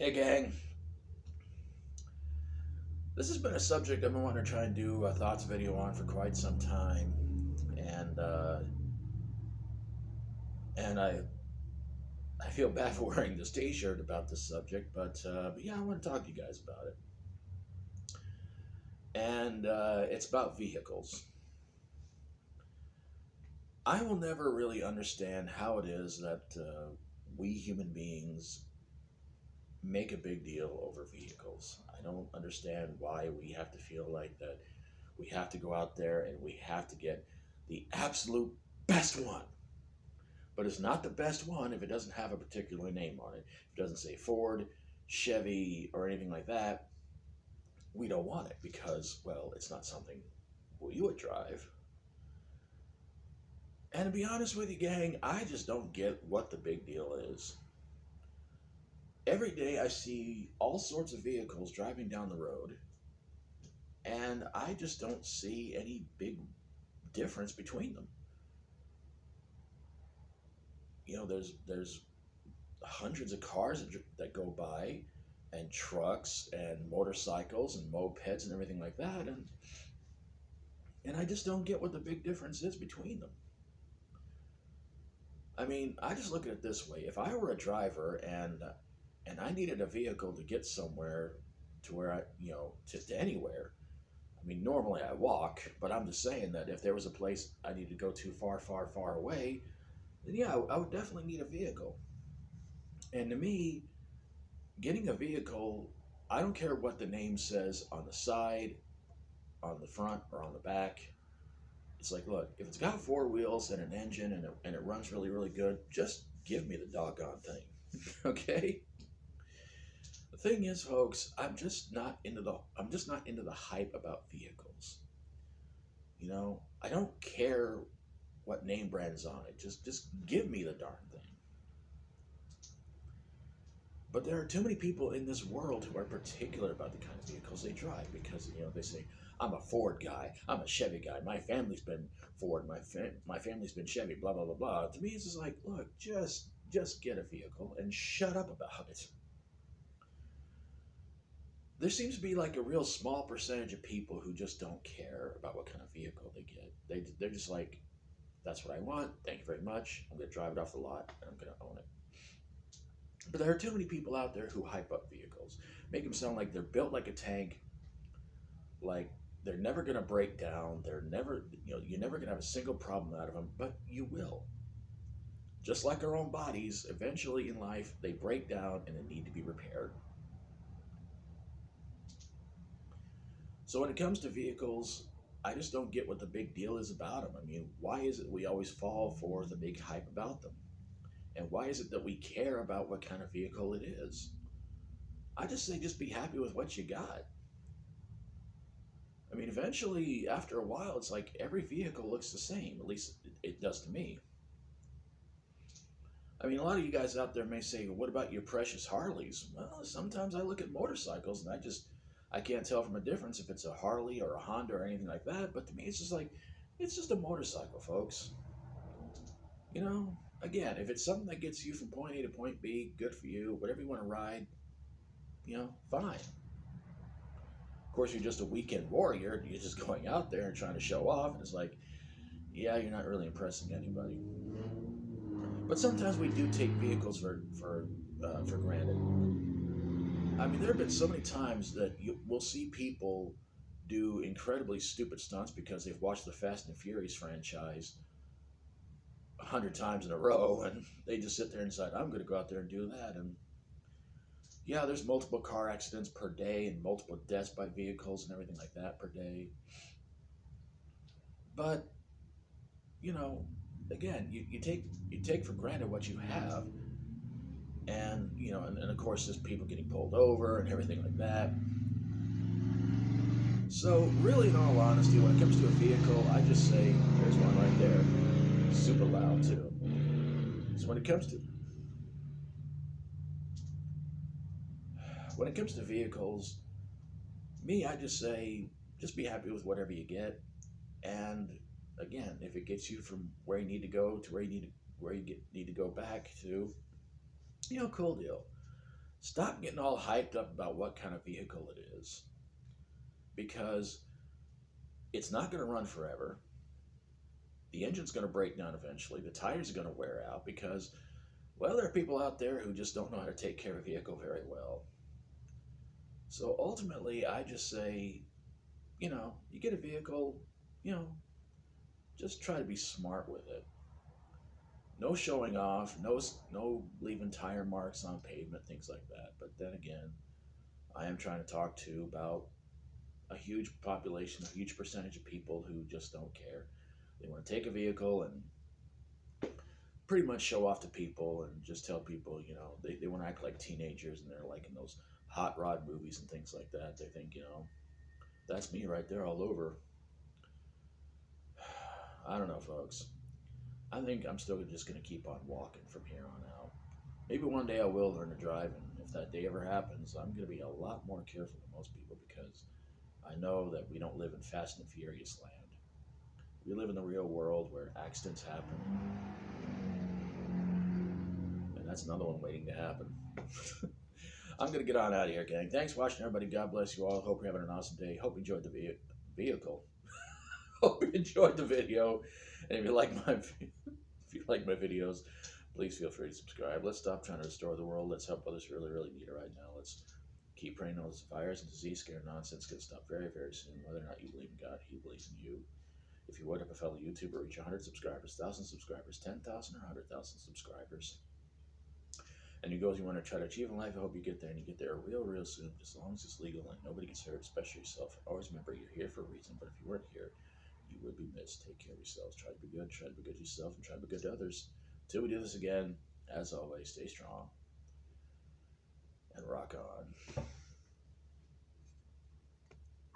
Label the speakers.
Speaker 1: Hey gang, this has been a subject I've been wanting to try and do a thoughts video on for quite some time, and uh, and I feel bad for wearing this T-shirt about this subject, but yeah, I want to talk to you guys about it, and it's about vehicles. I will never really understand how it is that we human beings make a big deal over vehicles. I don't understand why we have to feel like that we have to go out there and we have to get the absolute best one. But it's not the best one if it doesn't have a particular name on it. If it doesn't say Ford, Chevy, or anything like that, we don't want it because, well, it's not something we would drive. And to be honest with you, gang, I just don't get what the big deal is. Every day I see all sorts of vehicles driving down the road, and I just don't see any big difference between them. There's hundreds of cars that go by, and trucks and motorcycles and mopeds and everything like that, and I just don't get what the big difference is between them. I mean, I just look at it this way: if I were a driver and I needed a vehicle to get somewhere, to where to anywhere. I mean, normally I walk, but I'm just saying that if there was a place I need to go to far, far, far away, then yeah, I would definitely need a vehicle. And to me, getting a vehicle, I don't care what the name says on the side, on the front, or on the back. It's like, look, if it's got four wheels and an engine and it runs really, really good, just give me the doggone thing. Okay? The thing is, folks, I'm just not into the hype about vehicles. I don't care what name brand's on it. Just give me the darn thing. But there are too many people in this world who are particular about the kind of vehicles they drive because they say, I'm a Ford guy, I'm a Chevy guy, my family's been Ford, my family's been Chevy, blah blah blah blah. To me, it's just like, look, just get a vehicle and shut up about it. There seems to be like a real small percentage of people who just don't care about what kind of vehicle they get. They're just like, that's what I want. Thank you very much. I'm going to drive it off the lot and I'm going to own it. But there are too many people out there who hype up vehicles, make them sound like they're built like a tank, like they're never going to break down. You're never going to have a single problem out of them, but you will. Just like our own bodies, eventually in life, they break down and they need to be repaired. So when it comes to vehicles, I just don't get what the big deal is about them. I mean, why is it we always fall for the big hype about them? And why is it that we care about what kind of vehicle it is? I just say just be happy with what you got. I mean, eventually, after a while, it's like every vehicle looks the same. At least it does to me. I mean, a lot of you guys out there may say, well, what about your precious Harleys? Well, sometimes I look at motorcycles and I can't tell from a difference if it's a Harley or a Honda or anything like that. But to me, it's just like, it's just a motorcycle, folks. Again, if it's something that gets you from point A to point B, good for you. Whatever you want to ride, fine. Of course, you're just a weekend warrior. You're just going out there and trying to show off. And it's like, yeah, you're not really impressing anybody. But sometimes we do take vehicles for granted. I mean, there have been so many times that we'll see people do incredibly stupid stunts because they've watched the Fast and Furious franchise 100 times in a row, and they just sit there and decide, I'm going to go out there and do that. And yeah, there's multiple car accidents per day and multiple deaths by vehicles and everything like that per day. But again, you take for granted what you have, and of course there's people getting pulled over and everything like that. So really, in all honesty, when it comes to a vehicle, I just say there's one right there, super loud too. So when it comes to vehicles, I just say just be happy with whatever you get, and again, if it gets you from where you need to go to where you need to go back to, cool deal. Stop getting all hyped up about what kind of vehicle it is, because it's not going to run forever. The engine's going to break down eventually. The tires are going to wear out because, well, there are people out there who just don't know how to take care of a vehicle very well. So ultimately, I just say, you get a vehicle, you know, just try to be smart with it. No showing off, no leaving tire marks on pavement, things like that. But then again, I am trying to talk to about a huge population, a huge percentage of people who just don't care. They want to take a vehicle and pretty much show off to people and just tell people, they want to act like teenagers, and they're like in those hot rod movies and things like that. They think, that's me right there all over. I don't know, folks. I think I'm still just going to keep on walking from here on out. Maybe one day I will learn to drive, and if that day ever happens, I'm going to be a lot more careful than most people, because I know that we don't live in Fast and Furious land. We live in the real world where accidents happen, and that's another one waiting to happen. I'm going to get on out of here, gang. Thanks for watching, everybody. God bless you all. Hope you're having an awesome day. Hope you enjoyed the vehicle. Hope you enjoyed the video. And if you like my videos, please feel free to subscribe. Let's stop trying to restore the world. Let's help others who really, really need it right now. Let's keep praying all this virus and disease, scare nonsense can stop very, very soon. Whether or not you believe in God, He believes in you. If you would, if a fellow YouTuber reach 100 subscribers, 1,000 subscribers, 10,000 or 100,000 subscribers, and you goals you want to try to achieve in life, I hope you get there, and you get there real, real soon, as long as it's legal and nobody gets hurt, especially yourself. Always remember, you're here for a reason, but if you weren't here, you would be missed. Take care of yourselves. Try to be good. Try to be good to yourself, and try to be good to others. Till we do this again, as always, stay strong and rock on.